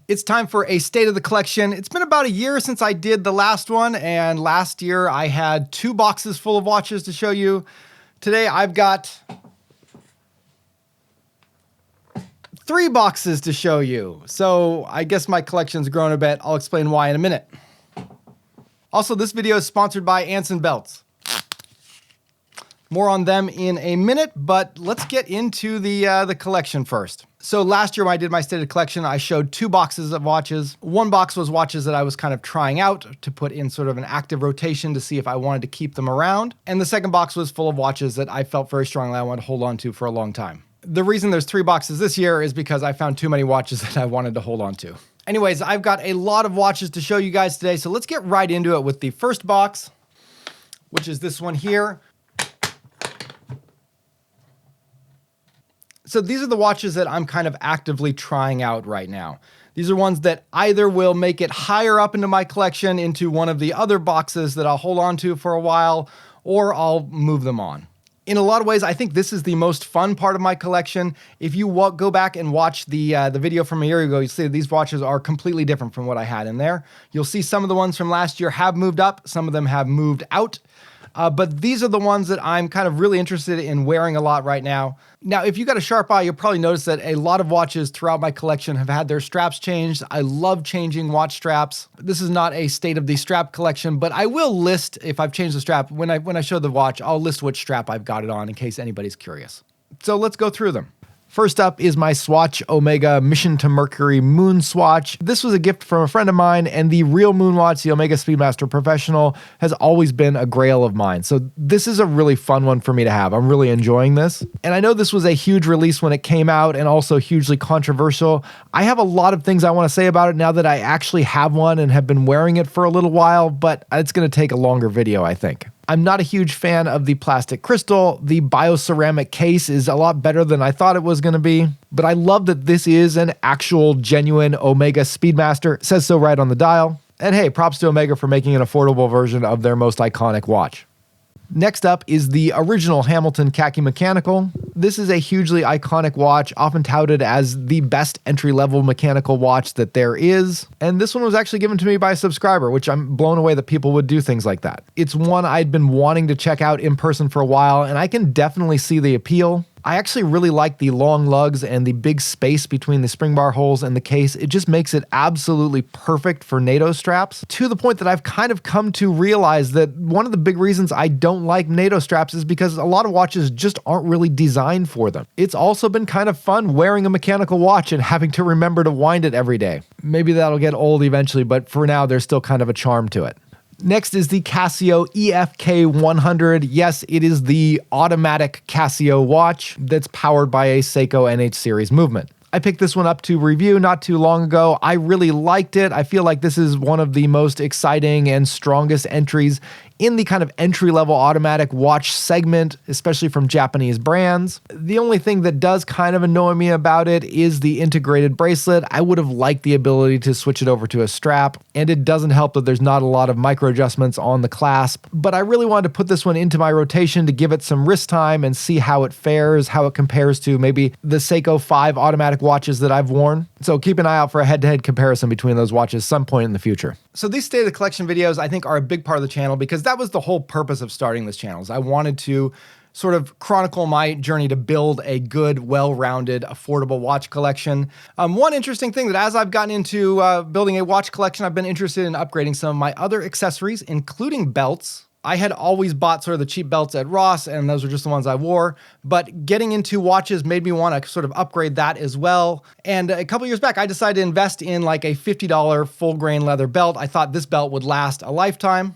It's time for a state of the collection. It's been about a year since I did the last one, and last year I had 2 boxes full of watches to show you. Today I've got 3 boxes to show you. So I guess my collection's grown a bit. I'll explain why in a minute. Also, this video is sponsored by Anson Belts. More on them in a minute, but let's get into the collection first. So last year when I did my state of collection, I showed 2 boxes of watches. 1 box was watches that I was kind of trying out to put in sort of an active rotation to see if I wanted to keep them around. And the second box was full of watches that I felt very strongly I wanted to hold on to for a long time. The reason there's 3 boxes this year is because I found too many watches that I wanted to hold on to. Anyways, I've got a lot of watches to show you guys today, so let's get right into it with the first box, which is this one here. So these are the watches that I'm kind of actively trying out right now. These are ones that either will make it higher up into my collection into one of the other boxes that I'll hold on to for a while, or I'll move them on. In a lot of ways, I think this is the most fun part of my collection. If you go back and watch the video from a year ago, you'll see that these watches are completely different from what I had in there. You'll see some of the ones from last year have moved up, some of them have moved out. But these are the ones that I'm kind of really interested in wearing a lot right now. Now, if you got a sharp eye, you'll probably notice that a lot of watches throughout my collection have had their straps changed. I love changing watch straps. This is not a state of the strap collection, but I will list, if I've changed the strap, when I show the watch, I'll list which strap I've got it on in case anybody's curious. So let's go through them. First up is my Swatch Omega Mission to Mercury Moon Swatch. This was a gift from a friend of mine, and the real moon watch, the Omega Speedmaster Professional, has always been a grail of mine. So this is a really fun one for me to have. I'm really enjoying this. And I know this was a huge release when it came out and also hugely controversial. I have a lot of things I want to say about it now that I actually have one and have been wearing it for a little while, but it's going to take a longer video, I think. I'm not a huge fan of the plastic crystal. The bioceramic case is a lot better than I thought it was going to be, but I love that this is an actual genuine Omega Speedmaster. It says so right on the dial. And hey, props to Omega for making an affordable version of their most iconic watch. Next up is the original Hamilton Khaki Mechanical. This is a hugely iconic watch, often touted as the best entry-level mechanical watch that there is. And this one was actually given to me by a subscriber, which I'm blown away that people would do things like that. It's one I'd been wanting to check out in person for a while, and I can definitely see the appeal. I actually really like the long lugs and the big space between the spring bar holes and the case. It just makes it absolutely perfect for NATO straps, to the point that I've kind of come to realize that one of the big reasons I don't like NATO straps is because a lot of watches just aren't really designed for them. It's also been kind of fun wearing a mechanical watch and having to remember to wind it every day. Maybe that'll get old eventually, but for now there's still kind of a charm to it. Next is the Casio EFK100. Yes, it is the automatic Casio watch that's powered by a Seiko NH series movement. I picked this one up to review not too long ago. I really liked it. I feel like this is one of the most exciting and strongest entries in the kind of entry-level automatic watch segment, especially from Japanese brands. The only thing that does kind of annoy me about it is the integrated bracelet. I would have liked the ability to switch it over to a strap, and it doesn't help that there's not a lot of micro adjustments on the clasp, but I really wanted to put this one into my rotation to give it some wrist time and see how it fares, how it compares to maybe the Seiko 5 automatic watches that I've worn. So keep an eye out for a head-to-head comparison between those watches some point in the future. So these State of the Collection videos I think are a big part of the channel because that was the whole purpose of starting this channel. Is I wanted to sort of chronicle my journey to build a good, well-rounded, affordable watch collection. One interesting thing that as I've gotten into building a watch collection, I've been interested in upgrading some of my other accessories, including belts. I had always bought sort of the cheap belts at Ross, and those were just the ones I wore, but getting into watches made me want to sort of upgrade that as well. And a couple years back, I decided to invest in like a $50 full grain leather belt. I thought this belt would last a lifetime.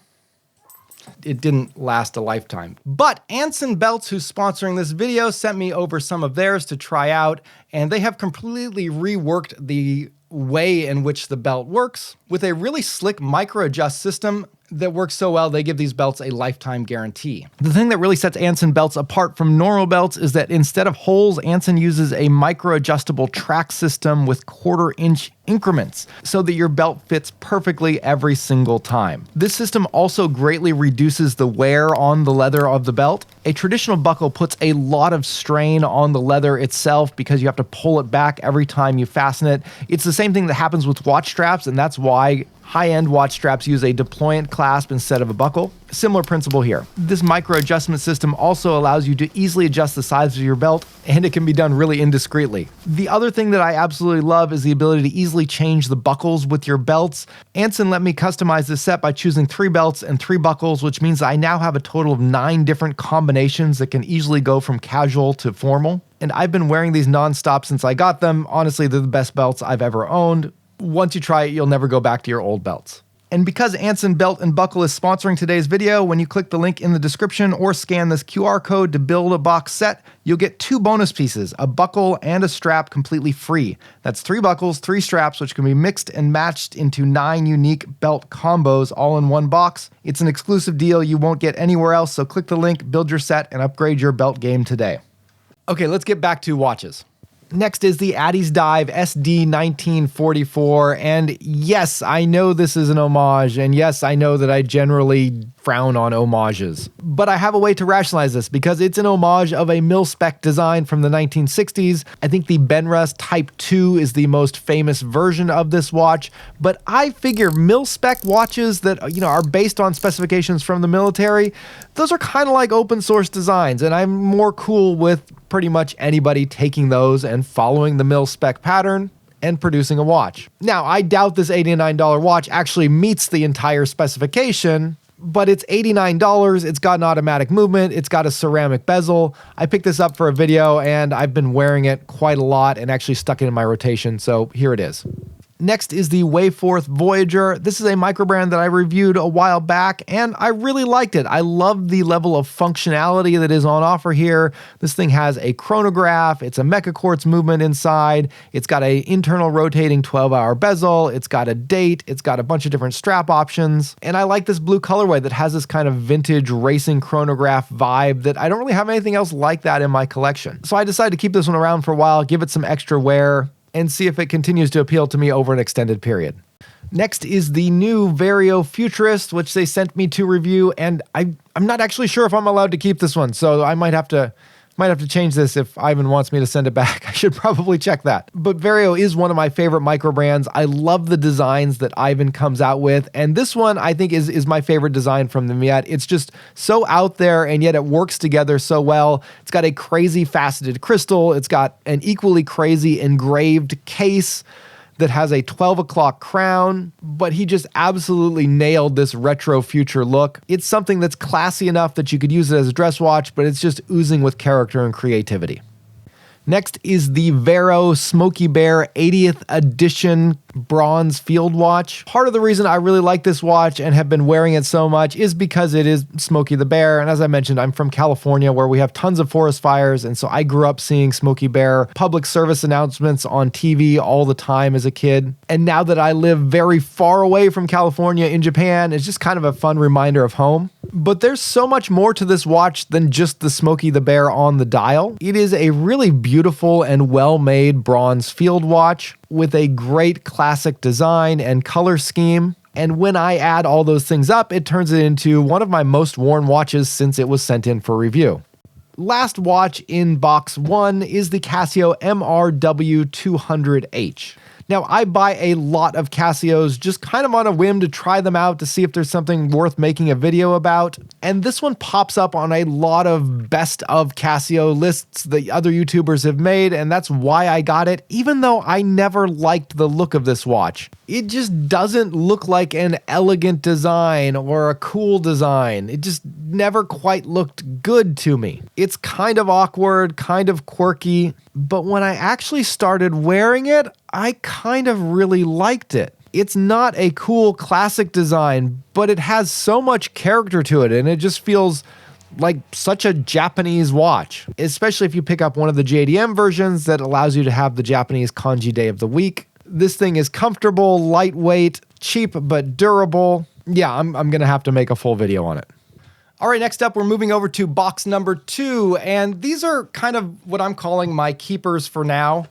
It didn't last a lifetime. But Anson Belts, who's sponsoring this video, sent me over some of theirs to try out, and they have completely reworked the way in which the belt works with a really slick micro adjust system. that works so well, they give these belts a lifetime guarantee. The thing that really sets Anson belts apart from normal belts is that instead of holes, Anson uses a micro-adjustable track system with 1/4 inch increments so that your belt fits perfectly every single time. This system also greatly reduces the wear on the leather of the belt. A traditional buckle puts a lot of strain on the leather itself because you have to pull it back every time you fasten it. It's the same thing that happens with watch straps, and that's why high-end watch straps use a deployant clasp instead of a buckle. Similar principle here. This micro adjustment system also allows you to easily adjust the size of your belt, and it can be done really indiscreetly. The other thing that I absolutely love is the ability to easily change the buckles with your belts. Anson let me customize this set by choosing 3 belts and 3 buckles, which means I now have a total of 9 different combinations that can easily go from casual to formal. And I've been wearing these non-stop since I got them. Honestly, they're the best belts I've ever owned. Once you try it, you'll never go back to your old belts. And because Anson Belt and Buckle is sponsoring today's video, when you click the link in the description or scan this QR code to build a box set, you'll get 2 bonus pieces, a buckle and a strap completely free. That's 3 buckles, 3 straps, which can be mixed and matched into 9 unique belt combos all in one box. It's an exclusive deal you won't get anywhere else, so click the link, build your set, and upgrade your belt game today. Okay, let's get back to watches. Next is the Addy's Dive SD1944, and yes, I know this is an homage, and yes, I know that I generally frown on homages. But I have a way to rationalize this because it's an homage of a mil-spec design from the 1960s. I think the Benrus Type 2 is the most famous version of this watch, but I figure mil-spec watches that are based on specifications from the military, those are kind of like open source designs, and I'm more cool with pretty much anybody taking those and following the mil-spec pattern and producing a watch. Now, I doubt this $89 watch actually meets the entire specification, but it's $89, it's got an automatic movement, it's got a ceramic bezel. I picked this up for a video and I've been wearing it quite a lot and actually stuck it in my rotation, so here it is. Next is the Wayforth Voyager. This is a microbrand that I reviewed a while back, and I really liked it. I love the level of functionality that is on offer here. This thing has a chronograph, it's a Mechaquartz movement inside, it's got an internal rotating 12-hour bezel, it's got a date, it's got a bunch of different strap options, and I like this blue colorway that has this kind of vintage racing chronograph vibe that I don't really have anything else like that in my collection. So I decided to keep this one around for a while, give it some extra wear, and see if it continues to appeal to me over an extended period. Next is the new Vario Futurist, which they sent me to review, and I'm not actually sure if I'm allowed to keep this one, so I might have to change this if Ivan wants me to send it back. I should probably check that. But Vario is one of my favorite microbrands. I love the designs that Ivan comes out with, and this one I think is my favorite design from them yet. It's just so out there, and yet it works together so well. It's got a crazy faceted crystal. It's got an equally crazy engraved case that has a 12 o'clock crown, but he just absolutely nailed this retro future look. It's something that's classy enough that you could use it as a dress watch, but it's just oozing with character and creativity. Next is the Vero Smokey Bear 80th edition bronze field watch. Part of the reason I really like this watch and have been wearing it so much is because it is Smokey the Bear. And as I mentioned, I'm from California where we have tons of forest fires. And so I grew up seeing Smokey Bear public service announcements on TV all the time as a kid. And now that I live very far away from California in Japan, it's just kind of a fun reminder of home. But there's so much more to this watch than just the Smokey the Bear on the dial. It is a really beautiful and well-made bronze field watch with a great classic design and color scheme. And when I add all those things up, it turns it into one of my most worn watches since it was sent in for review. Last watch in box 1 is the Casio MRW-200H. Now, I buy a lot of Casios just kind of on a whim to try them out to see if there's something worth making a video about. And this one pops up on a lot of best of Casio lists that other YouTubers have made, and that's why I got it, even though I never liked the look of this watch. It just doesn't look like an elegant design or a cool design. It just never quite looked good to me. It's kind of awkward, kind of quirky, but when I actually started wearing it, I kind of really liked it. It's not a cool classic design, but it has so much character to it, and it just feels like such a Japanese watch, especially if you pick up one of the JDM versions that allows you to have the Japanese kanji day of the week. This thing is comfortable, lightweight, cheap but durable. Yeah, I'm going to have to make a full video on it. All right, next up, we're moving over to box number 2, and these are kind of what I'm calling my keepers for now.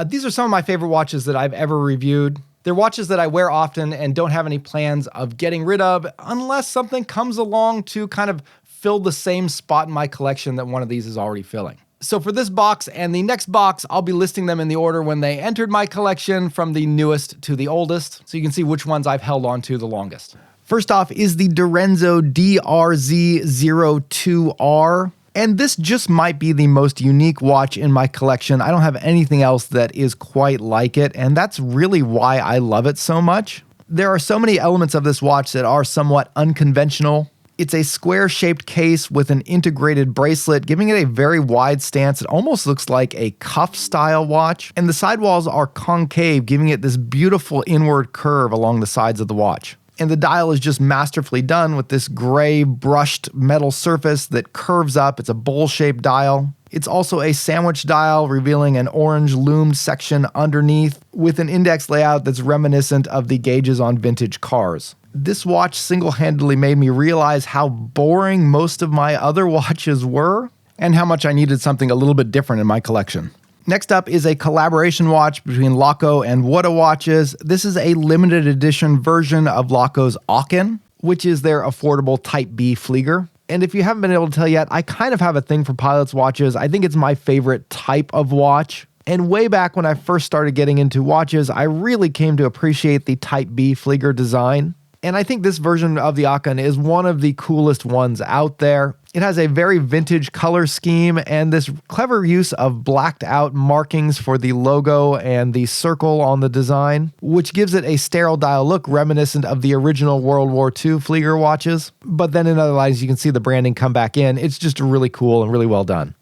These are some of my favorite watches that I've ever reviewed. They're watches that I wear often and don't have any plans of getting rid of unless something comes along to kind of fill the same spot in my collection that one of these is already filling. So for this box and the next box, I'll be listing them in the order when they entered my collection from the newest to the oldest, so you can see which ones I've held on to the longest. First off is the Direnzo DRZ-02R. And this just might be the most unique watch in my collection. I don't have anything else that is quite like it, and that's really why I love it so much. There are so many elements of this watch that are somewhat unconventional. It's a square-shaped case with an integrated bracelet, giving it a very wide stance. It almost looks like a cuff-style watch, and the sidewalls are concave, giving it this beautiful inward curve along the sides of the watch. And the dial is just masterfully done with this gray brushed metal surface that curves up. It's a bowl-shaped dial. It's also a sandwich dial revealing an orange loomed section underneath with an index layout that's reminiscent of the gauges on vintage cars. This watch single-handedly made me realize how boring most of my other watches were and how much I needed something a little bit different in my collection. Next up is a collaboration watch between Laco and Whatawatches. This is a limited edition version of Laco's Aachen, which is their affordable Type B Flieger. And if you haven't been able to tell yet, I kind of have a thing for pilot's watches. I think it's my favorite type of watch. And way back when I first started getting into watches, I really came to appreciate the Type B Flieger design. And I think this version of the Aachen is one of the coolest ones out there. It has a very vintage color scheme and this clever use of blacked out markings for the logo and the circle on the design, which gives it a sterile dial look reminiscent of the original World War II Flieger watches. But then in other lines, you can see the branding come back in. It's just really cool and really well done.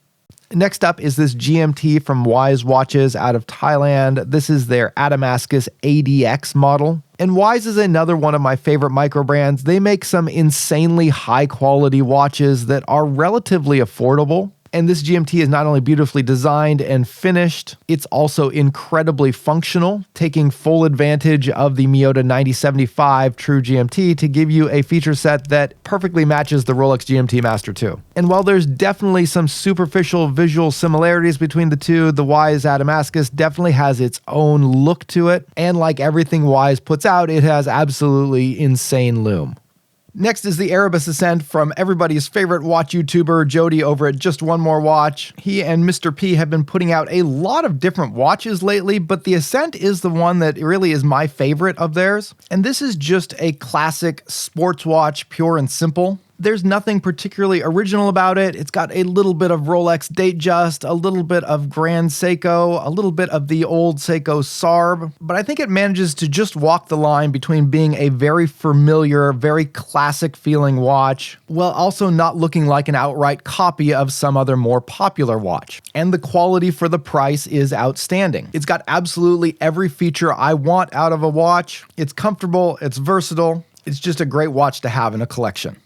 Next up is this GMT from Wise Watches out of Thailand. This is their Adamascus ADX model. And Wise is another one of my favorite microbrands. They make some insanely high quality watches that are relatively affordable. And this GMT is not only beautifully designed and finished, it's also incredibly functional, taking full advantage of the Miyota 9075 True GMT to give you a feature set that perfectly matches the Rolex GMT Master 2. And while there's definitely some superficial visual similarities between the two, the Wise Adamascus definitely has its own look to it. And like everything Wise puts out, it has absolutely insane lume. Next is the Erebus Ascent from everybody's favorite watch YouTuber, Jody, over at Just One More Watch. He and Mr. P have been putting out a lot of different watches lately, but the Ascent is the one that really is my favorite of theirs. And this is just a classic sports watch, pure and simple. There's nothing particularly original about it. It's got a little bit of Rolex Datejust, a little bit of Grand Seiko, a little bit of the old Seiko Sarb, but I think it manages to just walk the line between being a very familiar, very classic feeling watch, while also not looking like an outright copy of some other more popular watch. And the quality for the price is outstanding. It's got absolutely every feature I want out of a watch. It's comfortable, it's versatile, it's just a great watch to have in a collection.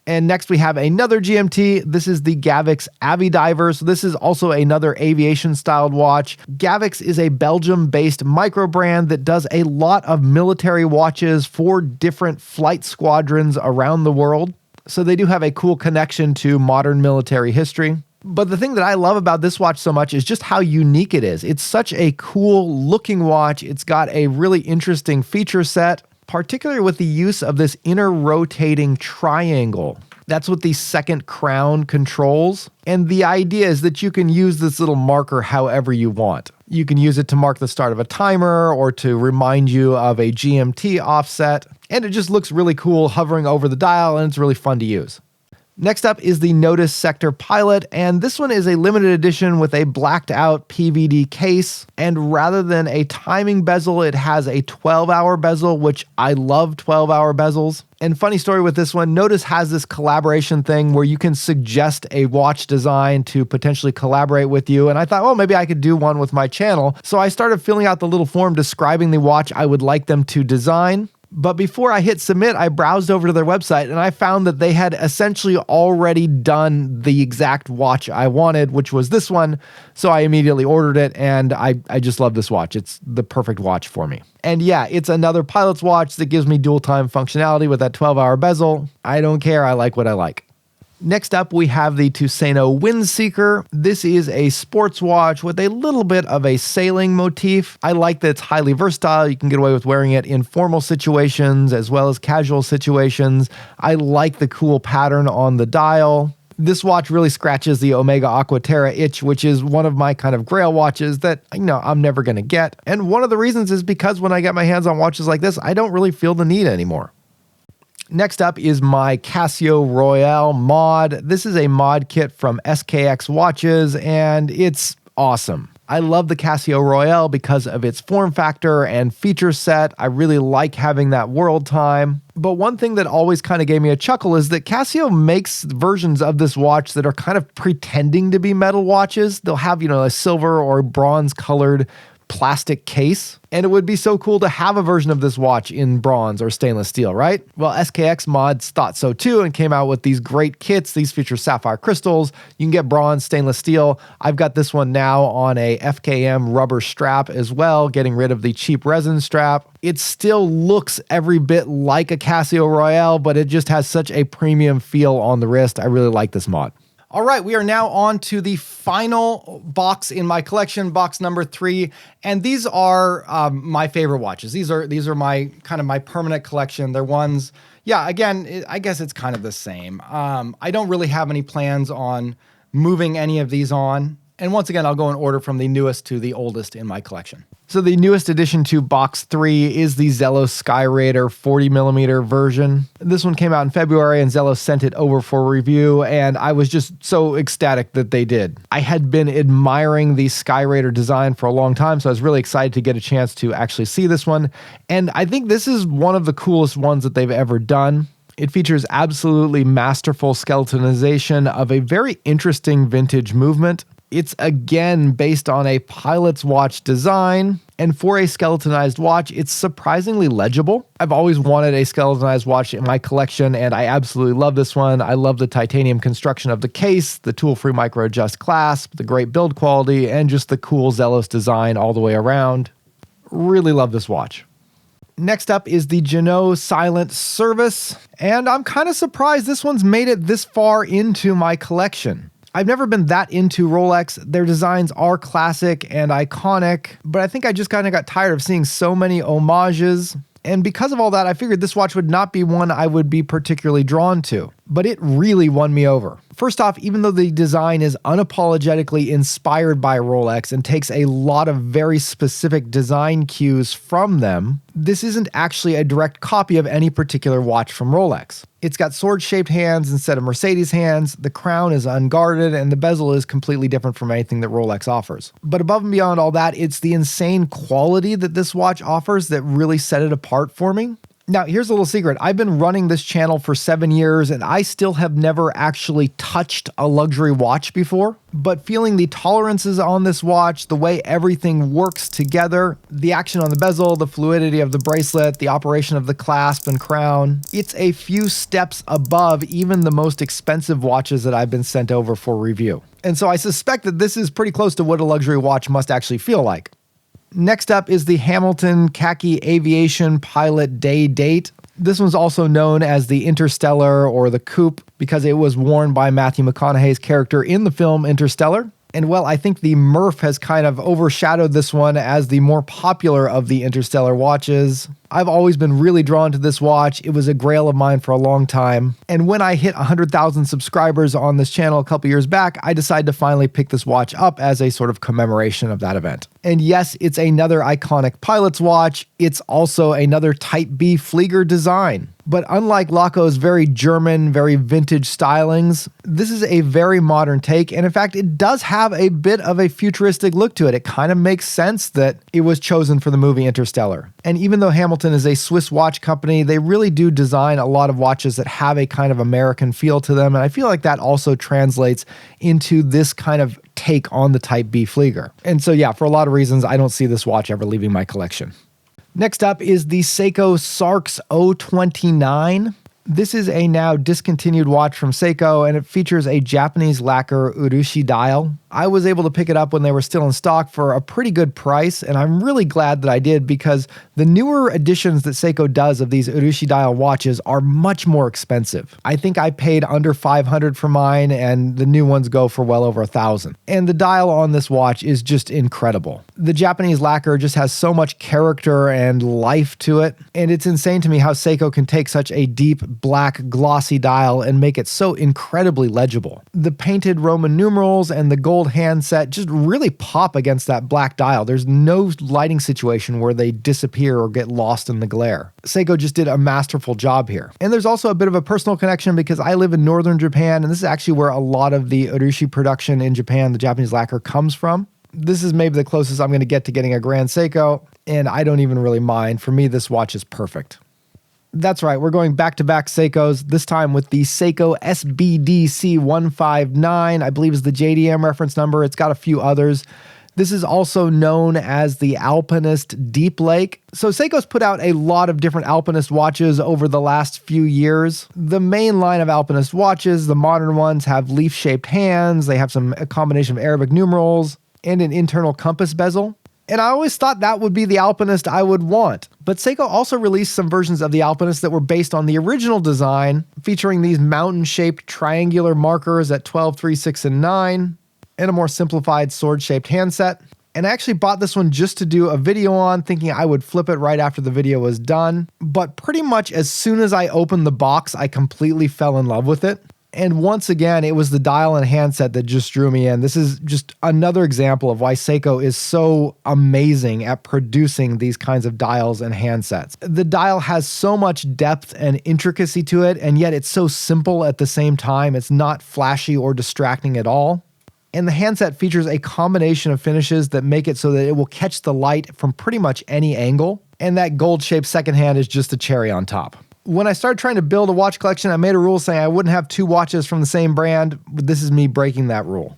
And next we have another GMT. This is the Gavox AviDiver. So this is also another aviation-styled watch. Gavox is a Belgium-based microbrand that does a lot of military watches for different flight squadrons around the world. So they do have a cool connection to modern military history. But the thing that I love about this watch so much is just how unique it is. It's such a cool looking watch. It's got a really interesting feature set, particularly with the use of this inner rotating triangle. That's what the second crown controls. And the idea is that you can use this little marker however you want. You can use it to mark the start of a timer or to remind you of a GMT offset. And it just looks really cool hovering over the dial, and it's really fun to use. Next up is the Nodus Sector Pilot, and this one is a limited edition with a blacked out PVD case, and rather than a timing bezel, it has a 12-hour bezel, which I love 12-hour bezels. And funny story with this one, Nodus has this collaboration thing where you can suggest a watch design to potentially collaborate with you, and I thought, well, maybe I could do one with my channel. So I started filling out the little form describing the watch I would like them to design. But before I hit submit, I browsed over to their website and I found that they had essentially already done the exact watch I wanted, which was this one. So I immediately ordered it, and I just love this watch. It's the perfect watch for me. And yeah, it's another pilot's watch that gives me dual time functionality with that 12-hour bezel. I don't care. I like what I like. Next up, we have the Tuseno Windseeker. This is a sports watch with a little bit of a sailing motif. I like that it's highly versatile. You can get away with wearing it in formal situations as well as casual situations. I like the cool pattern on the dial. This watch really scratches the Omega Aquaterra itch, which is one of my kind of grail watches that, I'm never going to get. And one of the reasons is because when I get my hands on watches like this, I don't really feel the need anymore. Next up is my Casio Royale mod. This is a mod kit from SKX Watches, and it's awesome. I love the Casio Royale because of its form factor and feature set. I really like having that world time. But one thing that always kind of gave me a chuckle is that Casio makes versions of this watch that are kind of pretending to be metal watches. They'll have, a silver or bronze colored plastic case. And it would be so cool to have a version of this watch in bronze or stainless steel, right? Well, SKX Mods thought so too and came out with these great kits. These feature sapphire crystals. You can get bronze, stainless steel. I've got this one now on a FKM rubber strap as well, getting rid of the cheap resin strap. It still looks every bit like a Casio Royale, but it just has such a premium feel on the wrist. I really like this mod. All right, we are now on to the final box in my collection, box number 3, and these are my favorite watches. These are my kind of my permanent collection. They're ones, again, I guess it's kind of the same. I don't really have any plans on moving any of these on. And once again, I'll go in order from the newest to the oldest in my collection. So the newest addition to box 3 is the Zelos Skyraider 40mm version. This one came out in February and Zelos sent it over for review, and I was just so ecstatic that they did. I had been admiring the Skyraider design for a long time, so I was really excited to get a chance to actually see this one. And I think this is one of the coolest ones that they've ever done. It features absolutely masterful skeletonization of a very interesting vintage movement. It's again based on a pilot's watch design, and for a skeletonized watch, it's surprisingly legible. I've always wanted a skeletonized watch in my collection, and I absolutely love this one. I love the titanium construction of the case, the tool-free micro-adjust clasp, the great build quality, and just the cool Zelos design all the way around. Really love this watch. Next up is the Ginault Silent Service, and I'm kind of surprised this one's made it this far into my collection. I've never been that into Rolex. Their designs are classic and iconic, but I think I just kind of got tired of seeing so many homages. And because of all that, I figured this watch would not be one I would be particularly drawn to. But it really won me over. First off, even though the design is unapologetically inspired by Rolex and takes a lot of very specific design cues from them, this isn't actually a direct copy of any particular watch from Rolex. It's got sword-shaped hands instead of Mercedes hands, the crown is unguarded, and the bezel is completely different from anything that Rolex offers. But above and beyond all that, it's the insane quality that this watch offers that really set it apart for me. Now, here's a little secret. I've been running this channel for 7 years, and I still have never actually touched a luxury watch before. But feeling the tolerances on this watch, the way everything works together, the action on the bezel, the fluidity of the bracelet, the operation of the clasp and crown, it's a few steps above even the most expensive watches that I've been sent over for review. And so I suspect that this is pretty close to what a luxury watch must actually feel like. Next up is the Hamilton Khaki Aviation Pilot Day Date. This one's also known as the Interstellar or the Coupe because it was worn by Matthew McConaughey's character in the film Interstellar. And well, I think the Murph has kind of overshadowed this one as the more popular of the Interstellar watches. I've always been really drawn to this watch. It was a grail of mine for a long time. And when I hit 100,000 subscribers on this channel a couple years back, I decided to finally pick this watch up as a sort of commemoration of that event. And yes, it's another iconic pilot's watch. It's also another Type B Flieger design. But unlike Laco's very German, very vintage stylings, this is a very modern take. And in fact, it does have a bit of a futuristic look to it. It kind of makes sense that it was chosen for the movie Interstellar. And even though Hamilton is a Swiss watch company, they really do design a lot of watches that have a kind of American feel to them. And I feel like that also translates into this kind of take on the Type B Flieger. And so yeah, for a lot of reasons, I don't see this watch ever leaving my collection. Next up is the Seiko Sarks 029. This is a now discontinued watch from Seiko, and it features a Japanese lacquer urushi dial. I was able to pick it up when they were still in stock for a pretty good price, and I'm really glad that I did because the newer editions that Seiko does of these urushi dial watches are much more expensive. I think I paid under $500 for mine, and the new ones go for well over $1,000. And the dial on this watch is just incredible. The Japanese lacquer just has so much character and life to it, and it's insane to me how Seiko can take such a deep, black, glossy dial and make it so incredibly legible. The painted Roman numerals and the gold handset just really pop against that black dial. There's no lighting situation where they disappear or get lost in the glare. Seiko just did a masterful job here. And there's also a bit of a personal connection because I live in northern Japan, and this is actually where a lot of the urushi production in Japan, the Japanese lacquer, comes from. This is maybe the closest I'm going to get to getting a Grand Seiko, and I don't even really mind. For me, this watch is perfect. That's right, we're going back-to-back Seikos, this time with the Seiko SBDC159, I believe is the JDM reference number. It's got a few others. This is also known as the Alpinist Deep Lake. So Seiko's put out a lot of different Alpinist watches over the last few years. The main line of Alpinist watches, the modern ones, have leaf-shaped hands. They have a combination of Arabic numerals and an internal compass bezel. And I always thought that would be the Alpinist I would want. But Seiko also released some versions of the Alpinist that were based on the original design, featuring these mountain-shaped triangular markers at 12, 3, 6, and 9, and a more simplified sword-shaped handset. And I actually bought this one just to do a video on, thinking I would flip it right after the video was done. But pretty much as soon as I opened the box, I completely fell in love with it. And once again, it was the dial and handset that just drew me in. This is just another example of why Seiko is so amazing at producing these kinds of dials and handsets. The dial has so much depth and intricacy to it, and yet it's so simple at the same time. It's not flashy or distracting at all. And the handset features a combination of finishes that make it so that it will catch the light from pretty much any angle. And that gold-shaped second hand is just a cherry on top. When I started trying to build a watch collection, I made a rule saying I wouldn't have two watches from the same brand. This is me breaking that rule.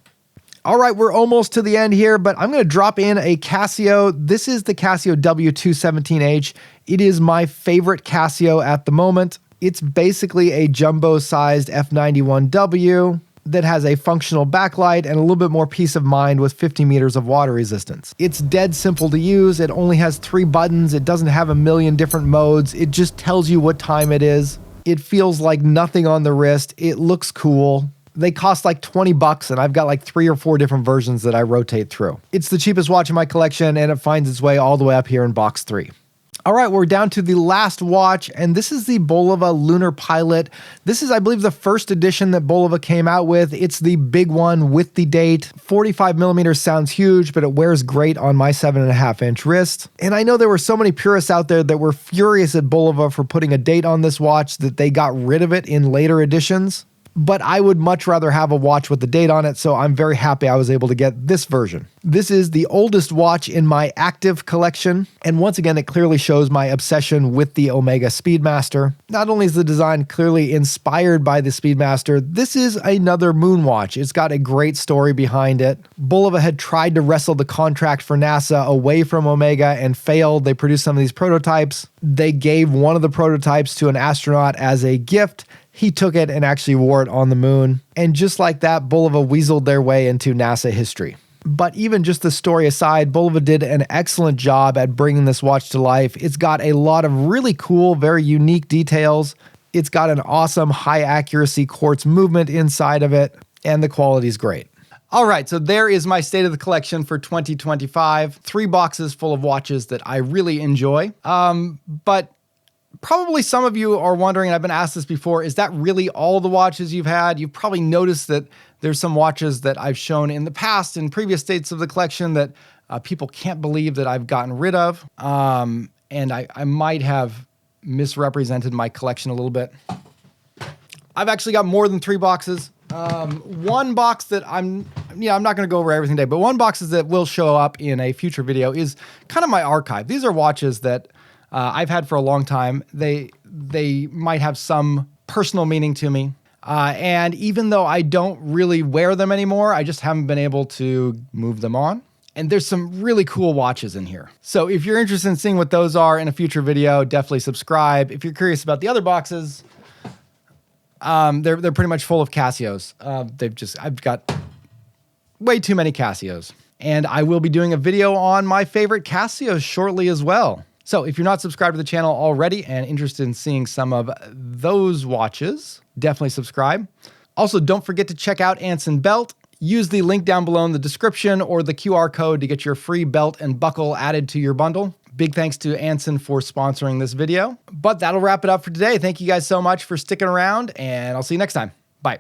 All right, we're almost to the end here, but I'm going to drop in a Casio. This is the Casio W-217H. It is my favorite Casio at the moment. It's basically a jumbo-sized F91W that has a functional backlight and a little bit more peace of mind with 50 meters of water resistance. It's dead simple to use. It only has 3 buttons. It doesn't have a million different modes. It just tells you what time it is. It feels like nothing on the wrist. It looks cool. They cost like $20, and I've got like 3 or 4 different versions that I rotate through. It's the cheapest watch in my collection, and it finds its way all the way up here in box 3. All right, we're down to the last watch, and this is the Bulova Lunar Pilot. This is, I believe, the first edition that Bulova came out with. It's the big one with the date. 45 millimeters sounds huge, but it wears great on my 7.5-inch wrist. And I know there were so many purists out there that were furious at Bulova for putting a date on this watch that they got rid of it in later editions. But I would much rather have a watch with the date on it, so I'm very happy I was able to get this version. This is the oldest watch in my active collection, and once again, it clearly shows my obsession with the Omega Speedmaster. Not only is the design clearly inspired by the Speedmaster, this is another moon watch. It's got a great story behind it. Bulova had tried to wrestle the contract for NASA away from Omega and failed. They produced some of these prototypes. They gave one of the prototypes to an astronaut as a gift. He took it and actually wore it on the moon. And just like that, Bulova weaseled their way into NASA history. But even just the story aside, Bulova did an excellent job at bringing this watch to life. It's got a lot of really cool, very unique details. It's got an awesome high accuracy quartz movement inside of it, and the quality is great. All right, so there is my state of the collection for 2025. 3 boxes full of watches that I really enjoy. But probably some of you are wondering, and I've been asked this before, is that really all the watches you've had? You've probably noticed that there's some watches that I've shown in the past in previous states of the collection that people can't believe that I've gotten rid of. And I might have misrepresented my collection a little bit. I've actually got more than 3 boxes. One box that I'm not going to go over everything today, but one box that will show up in a future video is kind of my archive. These are watches that I've had for a long time. They might have some personal meaning to me. And even though I don't really wear them anymore, I just haven't been able to move them on. And there's some really cool watches in here. So if you're interested in seeing what those are in a future video, definitely subscribe. If you're curious about the other boxes, they're pretty much full of Casios. I've got way too many Casios. And I will be doing a video on my favorite Casios shortly as well. So if you're not subscribed to the channel already and interested in seeing some of those watches, definitely subscribe. Also, don't forget to check out Anson Belt. Use the link down below in the description or the QR code to get your free belt and buckle added to your bundle. Big thanks to Anson for sponsoring this video. But that'll wrap it up for today. Thank you guys so much for sticking around, and I'll see you next time. Bye.